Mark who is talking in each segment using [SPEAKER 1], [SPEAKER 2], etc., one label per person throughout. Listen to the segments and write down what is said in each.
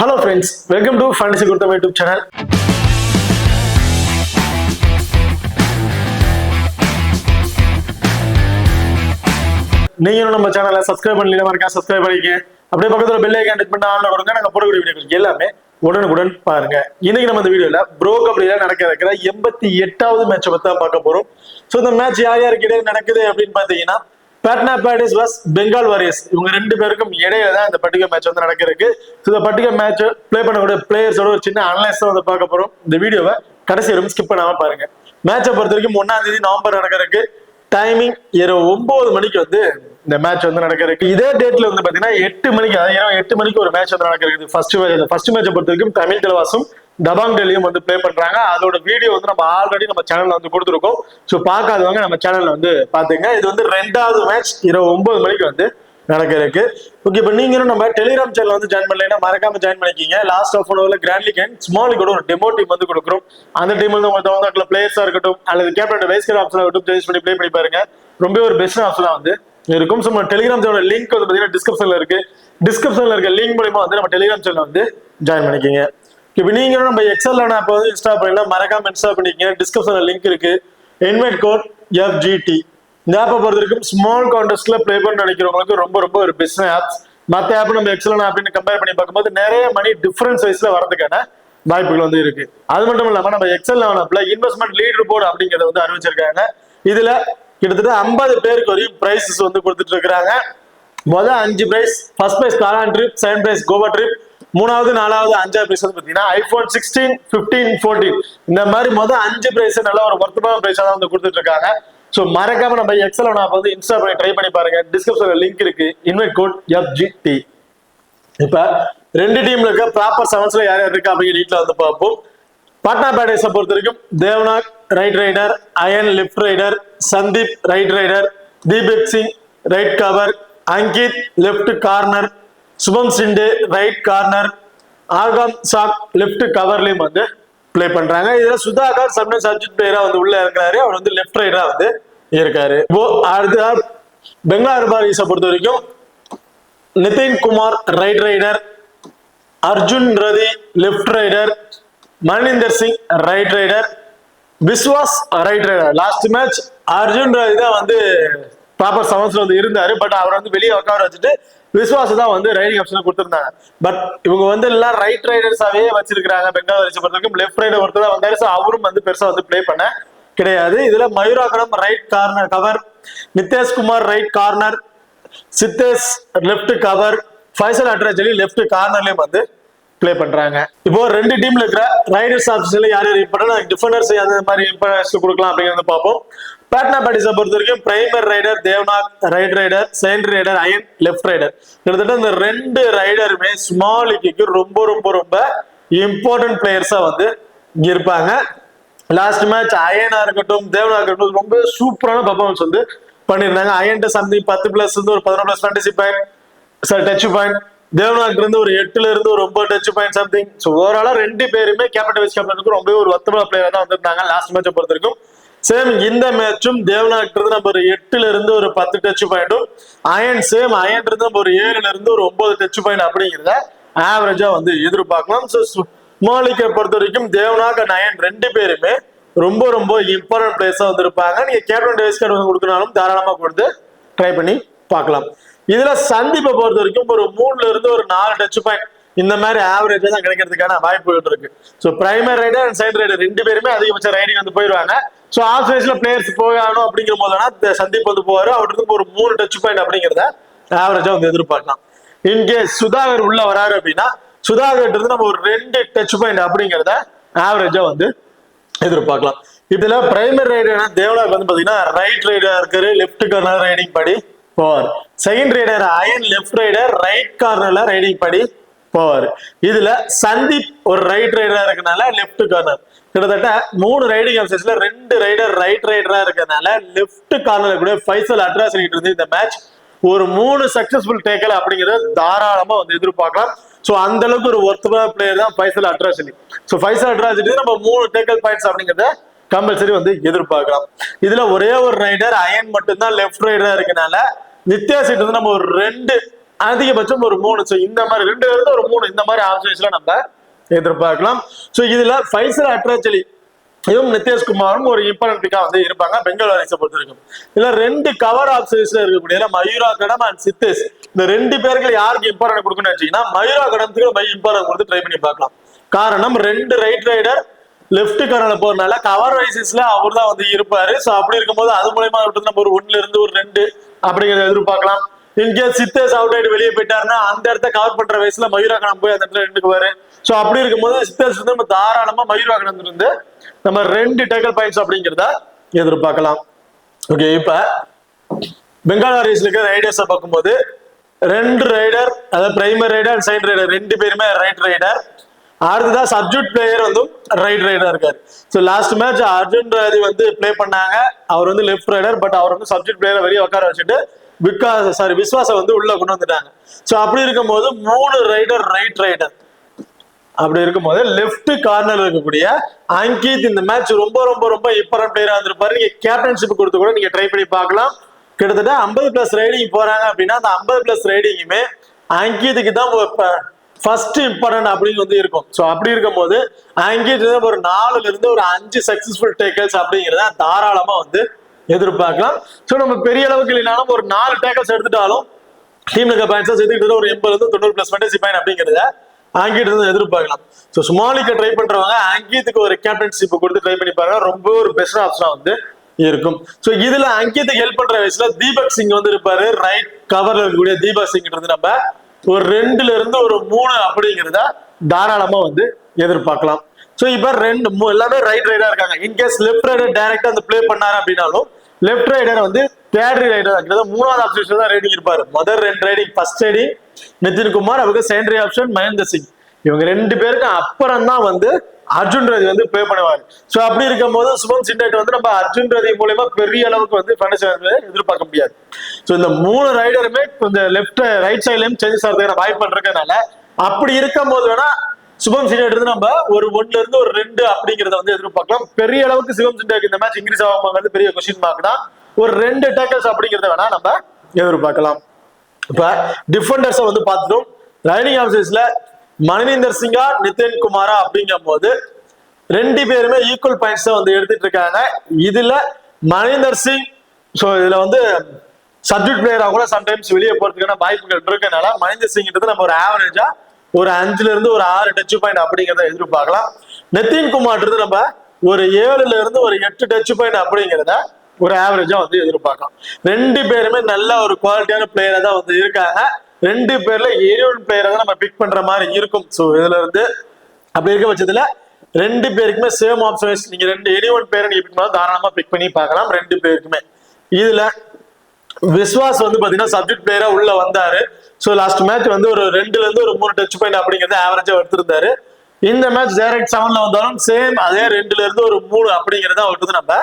[SPEAKER 1] Hello friends, welcome to Fantasy Gurtham YouTube channel. நீங்க நம்ம சேனலை சப்ஸ்கிரைப் பண்ணல மறக்காம சப்ஸ்கிரைப் பண்ணிக்கங்க. அப்படியே பக்கத்துல பெல் ஐகான் கிளிக் பண்ணி ஆன்ல கொடுங்க. நாங்க போடக்கூடிய வீடியோக்கள் எல்லாமே உடனுக்குடன் பாருங்க. இன்னைக்கு நம்ம இந்த வீடியோல ப்ரோ கபடியில நடக்க இருக்கிற 88வது மேட்சை பத்தி தான் பார்க்க போறோம். சோ இந்த மேட்ச் யார் யாருக்கு இடையே நடக்குது அப்படின்னு பாத்தீங்கன்னா Patna Paris vs Bengal warriors இவங்க ரெண்டு பேருக்கும் இடையில தான் இந்த பர்டிகுலர் மேட்ச் வந்து நடக்கிறதுக்கு. இந்த பர்டிகுலர் மேட்ச் பிளே பண்ணக்கூடிய பிளேயர்ஸோட ஒரு சின்ன அனலைஸ் தான் வந்து பார்க்க போறோம். இந்த வீடியோவை கடைசி வரைக்கும் ஸ்கிப் பண்ணாம பாருங்க. மேட்சை பொறுத்த வரைக்கும் 1ஆம் தேதி நவம்பர் நடக்கிறதுக்கு. டைமிங் இரவு 9 மணிக்கு வந்து இந்த மேட்ச் வந்து நடக்கிறதுக்கு. இதே டேட்ல வந்து பாத்தீங்கன்னா 8 மணிக்கு, அதாவது இரவு 8 மணிக்கு ஒரு மேட்ச் வந்து நடக்கிறது. ஃபர்ஸ்ட் மேட்சை பொறுத்த வரைக்கும் தமிழ் தலைவாசும் டபாங் டெல்லியும் வந்து பிளே பண்றாங்க. அதோட வீடியோ வந்து நம்ம ஆல்ரெடி நம்ம சேனல்ல வந்து கொடுத்துருக்கோம். ஸோ பார்க்காதவங்க நம்ம சேனல்ல வந்து பாத்துங்க. இது வந்து 2வது மேட்ச் இரவு 9 மணிக்கு வந்து நடக்கிறதுக்கு. ஓகே, இப்போ நீங்களும் நம்ம டெலிகிராம் சேனல் வந்து ஜாயின் பண்ணலைன்னா மறக்காம ஜாயின் பண்ணிக்கிங்க. லாஸ்ட் ஆஃப் அன் ஹவர்ல grand league and small league ஒரு டெமோ டீம் வந்து கொடுக்குறோம். அந்த டீம் வந்து உங்க தகுந்த பிளேயர்ஸா இருக்கட்டும் அல்லது கேப்டன் வைஸ்கர் ஆப்ஷன் ஆகட்டும் சேஞ்ச் பண்ணி ப்ளே பண்ணி பாருங்க. ரொம்ப ஒரு பெஸ்ட் ஆப்ஷனா வந்து இருக்கும். ஸோ நம்ம டெலிகிராம் சேனல் லிங்க் வந்து பாத்தீங்கன்னா டிஸ்கிரிப்ஷன்ல இருக்கு. டிஸ்கிரிப்ஷன்ல இருக்க லிங்க் மூலமா வந்து நம்ம டெலிகிராம் சேனல் வந்து ஜாயின் பண்ணிக்கிங்க. இப்போ நீங்களும் நம்ம எக்ஸல் ஆப் வந்து இன்ஸ்டால் பண்ணலாம், மறக்காம இன்ஸ்டால் பண்ணிக்கங்க. டிஸ்கிரிப்ஷன்ல லிங்க் இருக்கு. Invite code FGT. இந்த ஆப்பை பொறுத்த வரைக்கும் ஸ்மால் கான்டெஸ்ட்ல பிளே பண்ண நினைக்கிறவங்களுக்கு ரொம்ப ஒரு பெஸ்ட் ஆப்ஸ். மற்ற ஆப் நம்ம எக்ஸல் ஆப்னு கம்பேர் பண்ணி பார்க்கும்போது நிறைய மணி டிஃபரன்ஸ் வைஸ்ல வரதுக்கான வாய்ப்புகள் வந்து இருக்கு. அது மட்டும் இல்லாம நம்ம எக்ஸல் ஆப்ல இன்வெஸ்ட்மெண்ட் லீடர் போர்டு அப்படிங்கறத வந்து அறிவிச்சிருக்காங்க. இதுல கிட்டத்தட்ட 50 பேருக்கு வரையும் பிரைசஸ் வந்து கொடுத்துட்டு இருக்காங்க. முதல் 5 பிரைஸ், ஃபர்ஸ்ட் பிரைஸ் காலான் trip, second prize Goa trip, 3வது 4வது 5வது பிரைஸ் வந்து பாத்தீங்கன்னா ஐபோன் 16, 15, 14 இந்த மாதிரி முதல் 5 பிரைஸ் நல்ல ஒரு வர்த்தமான பிரைஸா தான் வந்து கொடுத்துட்டு இருக்காங்க. சோ மறக்காம நம்ம எக்ஸல் ஆப் வந்து இன்ஸ்டால் பண்ணி ட்ரை பண்ணி பாருங்க. டிஸ்கிரிப்ஷன்ல லிங்க் இருக்கு. Invite code FGT. இப்ப ரெண்டு டீம்ல இருக்க ப்ராப்பர் செவன்ஸ்ல யார் யார் இருக்கா அப்படிங்கிற நீட்ல வந்து பார்ப்போம். பாட்னா பேரிஸை பொறுத்த வரைக்கும் Devank right raider, iron left raider, Sandeep right raider, Deepak Singh right cover, Ankit left corner, Shubham Shinde right corner, ஆகாம் சாக் லெஃப்ட் கவர்லயும் வந்து பிளே பண்றாங்க. இதுல சுதாகர் சப்டன் சப்ஜெக்ட் பிளேயரா வந்து உள்ள இருக்கிறாரு. அவர் வந்து லெஃப்ட் ரைடரா வந்து இருக்காரு. இப்போ அடுத்த பெங்கால் வாரியர்ஸை பொறுத்த வரைக்கும் Nitin Kumar right raider, Arjun Rathi left raider, Maninder Singh right raider, Vishwas right raider. Last match Arjun Rathi தான் வந்து ப்ராப்பர் செவன்ஸ்ல வந்து இருந்தாரு. பட் அவர் வந்து வெளியே உட்கார வச்சுட்டு விஸ்வாஸ் தான் வந்து ரைடிங் ஆப்ஷன் கொடுத்திருந்தாங்க. பட் இவங்க வந்து எல்லாம் ரைட் ரைடர்ஸாவே வச்சிருக்காங்க. பெங்கால் வாரியர்ஸை பொறுத்த வரைக்கும் லெஃப்ட் ரைடர் ஒருத்தர் தான் வந்தாரு. அவரும் வந்து பெருசா வந்து பிளே பண்ண கிடையாது. இதுல மயூராகரம் right corner cover, Nitesh Kumar right corner, Siddhesh left cover, Fazel Atrachali left கார்னர்லயும் வந்து பிளே பண்றாங்க. இப்போ ரெண்டு டீம்ல இருக்கிற ரைடர்ஸ் ஆப்ஷன்ல யார் யார் இம்பார்ட்டன்ட், டிஃபெண்டர்ஸ் அந்த மாதிரி இம்பார்ட்டன்ஸ் கொடுக்கலாம் அப்படிங்கறத பார்ப்போம். பாட்னா பேரிஸை பொறுத்த வரைக்கும் primary raider Devank right raider, secondary raider iron left raider. கிட்டத்தட்ட இந்த ரெண்டு ரைடருமே ஸ்மால் லீக்கு ரொம்ப இம்பார்ட்டன்ட் பிளேயர்ஸா வந்து இருப்பாங்க. லாஸ்ட் மேட்ச் அயனா இருக்கட்டும் தேவ்நாக் இருக்கட்டும் ரொம்ப சூப்பரான பர்ஃபார்மன்ஸ் வந்து பண்ணிருந்தாங்க. அயன் சம்திங் 10+ இருந்து ஒரு 11+ ஃபேண்டசி பாயிண்ட் டச் பாயிண்ட், தேவ்நாக் இருந்து ஒரு 8ல இருந்து ஒரு 9 டச் பாயிண்ட் சம்திங். ஸோ ஓவராலா ரெண்டு பேருமே கேப்டன் வைஸ் கேப்டனுக்கு ரொம்ப ஒரு வர்த்தமான பிளேயர் தான் வந்திருந்தாங்க லாஸ்ட் மேட்சை பொறுத்த வரைக்கும். சேம் இந்த மேட்சும் தேவ்நாக் இருந்து நம்ம ஒரு 8ல இருந்து ஒரு 10 டச் பாயிண்டும், அயன் சேம் அயன் இருந்து நம்ம ஒரு 7ல இருந்து ஒரு 9 டச் பாயிண்ட் அப்படிங்கிறத ஆவரேஜா வந்து எதிர்பார்க்கலாம். ஸோ ஸ்மால் லீக்கை பொறுத்த வரைக்கும் தேவ்நாக் அண்ட் அயன் ரெண்டு பேருமே ரொம்ப இம்பார்ட்டன்ட் பிளேயர்ஸா வந்திருப்பாங்க. நீங்க கேப்டன் வைஸ் கேப்டன் கொடுக்கனாலும் தாராளமா கொடுத்து ட்ரை பண்ணி பார்க்கலாம். இதுல சந்தீப்பை பொறுத்த வரைக்கும் ஒரு 3ல இருந்து ஒரு 4 டச் பாயிண்ட் இந்த மாதிரி ஆவரேஜா தான் கிடைக்கிறதுக்கான வாய்ப்புகள் இருக்கு. So primary raider and second raider ரெண்டு பேருமே அதிகபட்ச ரைடிங் வந்து போயிடுவாங்க. ஸோ ஆஃப் சைஸ்ல பிளேயர்ஸ் போகணும் அப்படிங்கிற போதுனா சந்தீப் வந்து போவாரு. அவருக்கு ஒரு 3 டச் பாயிண்ட் அப்படிங்கிறத ஆவரேஜா வந்து எதிர்பார்க்கலாம். இன்கேஸ் சுதாகர் உள்ள வராரு அப்படின்னா சுதாகர் இருந்து நம்ம ஒரு 2 டச் பாயிண்ட் அப்படிங்கிறத ஆவரேஜா வந்து எதிர்பார்க்கலாம். இதுல பிரைமரி ரைடர் தேவ்நாக் வந்து பாத்தீங்கன்னா ரைட் ரைடரா இருக்காரு, லெஃப்ட் கார்னர் ரைடிங் படி போவார். Second raider iron left raider right கார்னர்ல ரைடிங் படி போவார். இதுல சந்தீப் ஒரு ரைட் ரைடரா இருக்கனால லெஃப்ட் கார்னர். கிட்டத்தட்ட 3 ரைடிங் ஆப்ஷன்ஸ்ல 2 ரைடர் ரைட் ரைடரா இருக்கனால லெஃப்ட் கார்னர்ல கூட ஃபைசல் அட்ராஜலி இருந்து இந்த மேட்ச் ஒரு 3 சக்சஸ்ஃபுல் டேக்கல் அப்படிங்கறத தாராளமா வந்து எதிர்பார்க்கலாம். சோ அந்த அளவுக்கு ஒரு ஒர்த்தமான பிளேயர் தான் ஃபைசல் அட்ராஜலி. சோ ஃபைசல் அட்ராஜலி நம்ம 3 டேக்கல் பாயிண்ட்ஸ் அப்படிங்கறத கம்பல்சரி வந்து எதிர்பார்க்கலாம். இதுல ஒரே ஒரு ரைடர் அயன் மட்டும்தான் லெஃப்ட் ரைடரா இருக்கனால நித்யாசிட்டு வந்து நம்ம ஒரு 2 அதிகபட்சம் ஒரு 3. ஸோ இந்த மாதிரி 2ல இருந்து ஒரு 3 இந்த மாதிரி ஆப்ஷன்ஸ்ல நம்ம எதிர்பார்க்கலாம். ஸோ இதுல ஃபைசல் அட்ராச்சலி இவரும் நிதிஷ்குமாரும் ஒரு இம்பார்ட்டன்ட் பிக்கா வந்து இருப்பாங்க பெங்கால் வாரியர்ஸை பொறுத்த வரைக்கும். இதுல 2 கவர் ஆப்ஷன்ஸ்ல இருக்கக்கூடிய மயூரா கடம் அண்ட் சித்தேஷ், இந்த 2 பேருக்கு யாருக்கு இம்பார்ட்டன்ட் கொடுக்கணும்னு வச்சீங்கன்னா மயூரா கடத்துக்கு இம்பார்ட்டன்ட் கொடுத்து ட்ரை பண்ணி பார்க்கலாம். காரணம் 2 ரைட் ரைடர் லெப்ட் கரன்ல போறதுனால கவர் வைசஸ்ல அவர் தான் வந்து இருப்பாரு. ஸோ அப்படி இருக்கும்போது அது மூலயமா விட்டு நம்ம ஒரு 1ல இருந்து ஒரு 2 அப்படிங்கிறத எதிர்பார்க்கலாம். இன்கேஸ் சித்தேஷ் அவுட் ஆயிட்டு வெளியே போயிட்டாருன்னா அந்த இடத்த கவர் பண்ற வயசுல மயூரா கடம் போய் அந்த இடத்துல 2க்கு வரு. ஸோ அப்படி இருக்கும்போது சித்தேஷ் வந்து நம்ம தாராளமா மயூரா கடம் இருந்து நம்ம 2 டேக்கல் பாயிண்ட்ஸ் அப்படிங்கிறத எதிர்பார்க்கலாம். ஓகே, இப்ப பெங்கால் வாரியர்ஸ்ல இருக்கிற ரைடர்ஸை பார்க்கும்போது 2 ரைடர், அதாவது பிரைமரி ரைடர் சைட் ரைடர் 2 பேருமே ரைட் ரைடர். அடுத்ததான் சப்ஜெக்ட் பிளேயர் வந்து ரைட் ரைடர் இருக்காரு. So last match Arjun Rathi வந்து பிளே பண்ணாங்க. அவர் வந்து லெஃப்ட் ரைடர், பட் அவர் வந்து சப்ஜெக்ட் பிளேயரை வெளியே உட்கார வச்சுட்டு விஸ்வாசம் வந்து உள்ள கொண்டு வந்துட்டாங்க. ஸோ அப்படி இருக்கும்போது 3 ரைடர் ரைட் ரைடர். அப்படி இருக்கும்போது லெஃப்ட் கார்னர்ல இருக்கக்கூடிய அங்கித் இந்த மேட்ச் ரொம்ப ரொம்ப ரொம்ப இம்பார்ட்டன்ட் பிளேயரா இருந்திருப்பாரு. நீங்க கேப்டன்ஷிப் கொடுத்து கூட நீங்க ட்ரை பண்ணி பார்க்கலாம். கிட்டத்தட்ட 50+ ரைடிங் போறாங்க அப்படின்னா அந்த 50+ ரைடிங்குமே அங்கித்துக்கு தான் ஃபர்ஸ்ட் இம்பார்ட்டன்ட் அப்படின்னு வந்து இருக்கும். ஸோ அப்படி இருக்கும் போது அங்கிட் ஒரு 4ல இருந்து ஒரு 5 சக்சஸ்ஃபுல் டேக்கல்ஸ் அப்படிங்கிறத தாராளமா வந்து எதிர்பார்க்கலாம். ஸோ நம்ம பெரிய அளவுக்கு இல்லைனாலும் ஒரு 4 டேக்கல்ஸ் எடுத்துட்டாலும் டீம்ல இருக்க பாயிண்ட்ஸ் சேர்த்துக்கிட்டு ஒரு 80 to 90+ ஃபேண்டசி பாயிண்ட் அப்படிங்கிறத அங்கிட் எதிர்பார்க்கலாம். ஸோ ஸ்மாலிக்க ட்ரை பண்றவங்க அங்கித்துக்கு ஒரு கேப்டன்ஷிப் கொடுத்து ட்ரை பண்ணி பாருங்க, ரொம்ப ஒரு பெஸ்ட் ஆப்ஷனா வந்து இருக்கும். ஸோ இதுல அங்கித்துக்கு ஹெல்ப் பண்ற வயசுல தீபக் சிங் வந்து இருப்பாரு. ரைட் கவர்ல இருக்கக்கூடிய தீபக் சிங் இருந்து நம்ம ஒரு 2ல இருந்து ஒரு 3 அப்படிங்கிறத தாராளமா வந்து எதிர்பார்க்கலாம். ஸோ இப்ப எல்லாமே ரைட் ரைடா இருக்காங்க. இன்கேஸ் லெஃப்ட் ரைடர் டைரக்டா அந்த பிளே பண்ணாரு அப்படின்னாலும் லெஃப்ட் ரைடர் வந்து தேர்ட் ரைடர் இருக்கிறது 3வது ஆப்ஷன் தான் ரைடிங் இருப்பாரு. முதல் 2 ரைடிங், ஃபர்ஸ்ட் ரைடிங் நிதின்குமார், அவருக்கு செகண்டரி ஆப்ஷன் மகேந்திர சிங். இவங்க 2 பேருக்கு அப்புறம் தான் வந்து அர்ஜுன் ரதி வந்து பிளே பண்ணுவாரு. ஸோ அப்படி இருக்கும் போது சுபம் சிண்டேட் வந்து நம்ம அர்ஜுன் ரதி மூலமா பெரிய அளவுக்கு வந்து எதிர்பார்க்க முடியாது. ஸோ இந்த 3 ரைடருமே கொஞ்சம் லெஃப்ட் ரைட் சைட்லயும் சேஞ்சஸ் ஆகிறதுக்கு வாய்ப்பு பண்றதுனால அப்படி இருக்கும் போது வேணா சுபம் சிண்டேட் இருந்து நம்ம ஒரு 1ல இருந்து ஒரு 2 அப்படிங்கிறத வந்து எதிர்பார்க்கலாம். பெரிய அளவுக்கு சுபம் சிண்டேட் இந்த மேட்ச் இன்க்ரீஸ் ஆகும்போது பெரிய கொஸ்டின் மார்க் தான். ஒரு 2 டேக்கல்ஸ் அப்படிங்கிறத வேணா நம்ம எதிர்பார்க்கலாம். இப்ப டிஃபெண்டர்ஸை வந்து பார்த்துட்டோம். ரைடிங் ஆப்ஷன்ஸ்ல மணிந்தர் சிங்கா நிதின்குமாரா அப்படிங்கும் போது 2 பேருமே ஈக்குவல் பாயிண்ட்ஸ் வந்து எடுத்துட்டு இருக்காங்க. இதுல மணிந்தர் சிங் இதுல வந்து சப்ஜெக்ட் பிளேயரா கூட சம்டைம்ஸ் வெளியே போறதுக்கான வாய்ப்புகள் இருக்கனால மணிந்தர் சிங் நம்ம ஒரு ஆவரேஜா ஒரு 5ல இருந்து ஒரு 6 டச் பாயிண்ட் அப்படிங்கிறத எதிர்பார்க்கலாம். நிதின்குமார் நம்ம ஒரு 7ல இருந்து ஒரு 8 டச் பாயிண்ட் அப்படிங்கிறத ஒரு ஆவரேஜா வந்து எதிர்பார்க்கலாம். 2 பேருமே நல்ல ஒரு குவாலிட்டியான பிளேயரா தான் வந்து இருக்காங்க. 2 பேர்ல ஏரியோன் பிளேயரை தான் நம்ம பிக் பண்ற மாதிரி இருக்கும். ஸோ இதுல இருந்து அப்படி இருக்க பட்சத்துல 2 பேருக்குமே சேம் ஆப்ஷன்ஸ். நீங்க 2 ஏரியோன் பிளேயரை நீங்க பிக் பண்ணாலும் தாராளமா பிக் பண்ணி பார்க்கலாம் 2 பேருக்குமே. இதுல விஸ்வாஸ் வந்து பாத்தீங்கன்னா சப்ஜெக்ட் பிளேயரா உள்ள வந்தாரு. ஸோ லாஸ்ட் மேட்ச் வந்து ஒரு 2ல இருந்து ஒரு 3 டச் பாயிண்ட் அப்படிங்கறத ஆவரேஜா எடுத்திருந்தாரு. இந்த மேட்ச் டைரக்ட் 7ல வந்தாலும் சேம் அதே 2ல இருந்து ஒரு 3 அப்படிங்கறத அவருக்கு நம்ம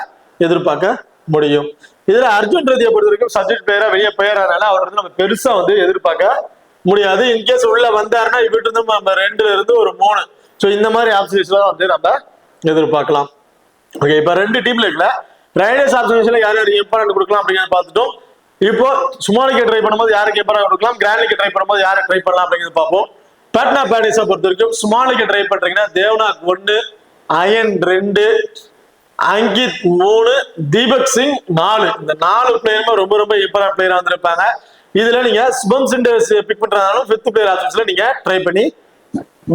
[SPEAKER 1] எதிர்பார்க்க முடியும். இதுல அர்ஜுன் ரதியை பொறுத்த வரைக்கும் சப்ஜெக்ட் பிளேயரா வெளியே போயிடறதுனால அவர் வந்து நம்ம பெருசா வந்து எதிர்பார்க்க முடியாது. இன்கேஸ் உள்ள வந்தாருன்னா இவட்டு இருந்து நம்ம 2ல இருந்து ஒரு 3. ஸோ இந்த மாதிரி ஆப்ஷன்ஸ்ல வந்து நம்ம எதிர்பார்க்கலாம். ஓகே, இப்ப 2 டீம்ல இருக்கல ரைடர்ஸ் ஆப்ஷன்ஸ்ல யார் யார் இம்பார்ட்டன்ட் கொடுக்கலாம் அப்படிங்கிறத பார்த்துட்டோம். இப்போ ஸ்மாலிக்கு ட்ரை பண்ணும்போது யாருக்கு இம்பார்ட்டன்ட் கொடுக்கலாம், கிராண்ட்லிக்கு ட்ரை பண்ணும்போது யாரை ட்ரை பண்ணலாம் அப்படிங்கிறது பார்ப்போம். பாட்னா பேடிஸை பொறுத்த வரைக்கும் ஸ்மாலிக்கு ட்ரை பண்றீங்கன்னா தேவ்நாத் 1, அயன் 2, அங்கித் 3, தீபக் சிங் 4. இந்த 4 பிளேயருமே ரொம்ப ரொம்ப இம்பார்ட்டன்ட் பிளேயரா வந்திருப்பாங்க. இதுல நீங்க சுபம் சிண்டர்ஸ் பிக் பண்றதாலும் 5th பிளேயர் ஆப்ஷன்ஸ்ல நீங்க ட்ரை பண்ணி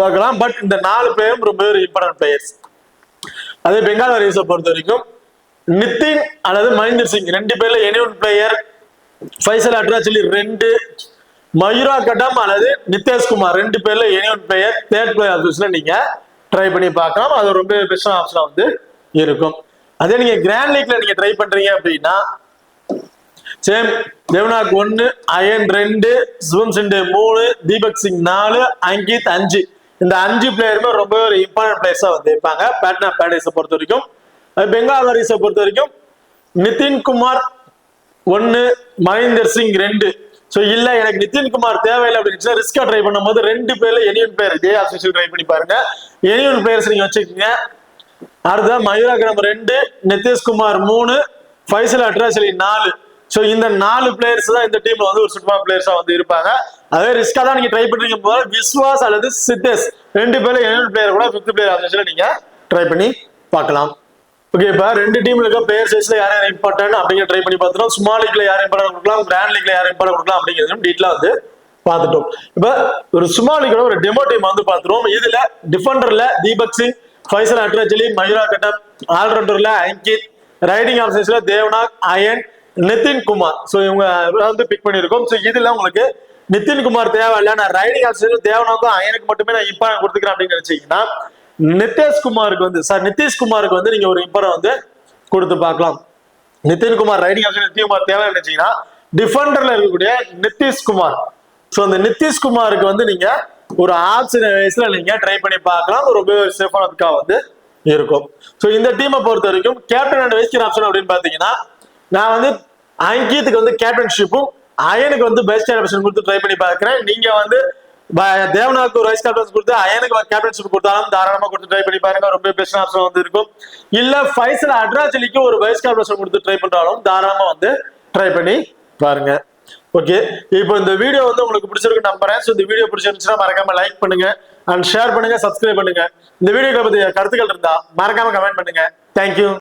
[SPEAKER 1] பார்க்கலாம். பட் இந்த 4 பிளேயரும் ரொம்ப இம்பார்ட்டன்ட் பிளேயர்ஸ். அதே பெங்கால் வாரியர்ஸை பொறுத்த வரைக்கும் நிதின் அல்லது மஹிந்தர் சிங் 2 பேர்ல any one player, Fazel Atrachali 2, Mayur Kadam அல்லது நிதிஷ்குமார் 2 பேர்ல any one player 3rd player ஆப்ஷன்ஸ்ல நீங்க ட்ரை பண்ணி பார்க்கலாம். அது ரொம்ப பெஸ்ட் ஆப்ஷனா வந்து இருக்கும். அதே நீங்க கிராண்ட் லீக்ல நீங்க ட்ரை பண்றீங்க அப்படின்னா சேம் தேவ்நாத் 1, அயன் 2, சுபம் சிண்டே 3, தீபக் சிங் 4, அங்கித் 5. இந்த 5 பிளேயருமே ரொம்ப ஒரு இம்பார்ட்டன்ட் பிளேயர்ஸா வந்து இருப்பாங்க பாட்னா பேடிஸை பொறுத்த வரைக்கும். பெங்கால் வாரியர்ஸை பொறுத்த வரைக்கும் நிதின்குமார் 1, மஹிந்தர் சிங் 2. ஸோ இல்ல எனக்கு நிதின்குமார் தேவையில்லை அப்படின்னு ரிஸ்கா ட்ரை பண்ணும்போது 2 பேர்ல எனியன் பிளேயர் இதே ஆப்ஷன் ட்ரை பண்ணி பாருங்க. எனியன் பிளேயர்ஸ் நீங்க வச்சுக்கோங்க. அடுத்த மயூரா கடம் 2, நிதிஷ்குமார் 3, ஃபைசல் அட்ராச்சலி 4. ஸோ இந்த 4 பிளேயர்ஸ் தான் இந்த டீம்ல வந்து ஒரு சுத்தமான பிளேயர்ஸா வந்து இருப்பாங்க. அதே ரிஸ்கா தான் நீங்க ட்ரை பண்றீங்க போது விஸ்வாஸ் அல்லது சித்தேஷ் 2 பேர்ல என்ன பிளேயர் கூட 5th பிளேயர் ஆப்ஷன்ல நீங்க ட்ரை பண்ணி பார்க்கலாம். ஓகே, இப்ப 2 டீம்ல இருக்க பிளேயர் சைஸ்ல யாரும் இம்பார்ட்டன்ட் அப்படிங்கிற ட்ரை பண்ணி பார்த்துட்டோம். ஸ்மால் லீக்ல யாரும் இம்பார்ட்டன்ட் கொடுக்கலாம், கிராண்ட் லீக்ல யாரும் இம்பார்ட்டன்ட் கொடுக்கலாம் அப்படிங்கிறது டீட்டெயிலா வந்து பார்த்துட்டோம். இப்ப ஒரு ஸ்மால் லீக்ல ஒரு டெமோ டீம் வந்து பார்த்துருவோம். இதுல டிஃபெண்டர்ல தீபக் சிங், ஃபைசல் அட்ரஜலி, மயூரா கட்டம், ஆல்ரவுண்டர்ல அங்கித், ரைடிங் ஆப்ஷன்ஸ்ல தேவ்நாக், அயன், நிதின் குமார். சோ இவங்க வந்து பிக் பண்ணிருக்கோம். சோ இதுல உங்களுக்கு நிதின் குமார் தேவையில்ல, நான் ரைடிங் ஆப்ஷன்ஸ் தேவ்நாக்கும் அயனுக்கு மட்டுமே நான் இம்பார்ட்டன்ட் கொடுத்துக்கிறேன் அப்படின்னு நினைச்சீங்கன்னா நிதிஷ்குமாருக்கு வந்து நீங்க ஒரு இம்பார்ட்டன்ட் வந்து கொடுத்து பார்க்கலாம். நிதின்குமார் ரைடிங் ஆப்ஷன் நிதின்குமார் தேவை நினைச்சீங்கன்னா டிஃபெண்டர்ல இருக்கக்கூடிய நிதிஷ்குமார். சோ அந்த நிதிஷ்குமாருக்கு வந்து நீங்க ஒரு ஆப்ஷன் வயசுல நீங்க ட்ரை பண்ணி பார்க்கலாம். ரொம்ப சேஃபான வந்து இருக்கும். சோ இந்த டீமை பொறுத்த வரைக்கும் captain and vice captain option அப்படின்னு பாத்தீங்கன்னா நான் வந்து அங்கித்துக்கு வந்து கேப்டன்ஷிப்பும் அயனுக்கு வந்து பெஸ்ட் ஆப்ஷன் கொடுத்து ட்ரை பண்ணி பார்க்கிறேன். நீங்க வந்து தேவனாக்கு ஒரு வைஸ் கேப்டன்ஸ் கொடுத்து அயனுக்கு கேப்டன்ஷிப் கொடுத்தாலும் தாராளமா கொடுத்து ட்ரை பண்ணி பாருங்க, ரொம்ப பெஸ்ட் ஆப்ஷன் வந்து இருக்கும். இல்ல ஃபைசல் அட்ராஜலிக்கு ஒரு வைஸ் கேப்டன்ஷிப் கொடுத்து ட்ரை பண்றாலும் தாராளமா வந்து ட்ரை பண்ணி பாருங்க. ஓகே, இப்போ இந்த வீடியோ வந்து உங்களுக்கு பிடிச்சிருக்கு நம்புறேன். ஸோ இந்த வீடியோ பிடிச்சிருந்துச்சுன்னா மறக்காம லைக் பண்ணுங்க அண்ட் ஷேர் பண்ணுங்க, சப்ஸ்கிரைப் பண்ணுங்க. இந்த வீடியோ பத்தி கருத்துக்கள் இருந்தா மறக்காம கமெண்ட் பண்ணுங்க. தேங்க்யூ.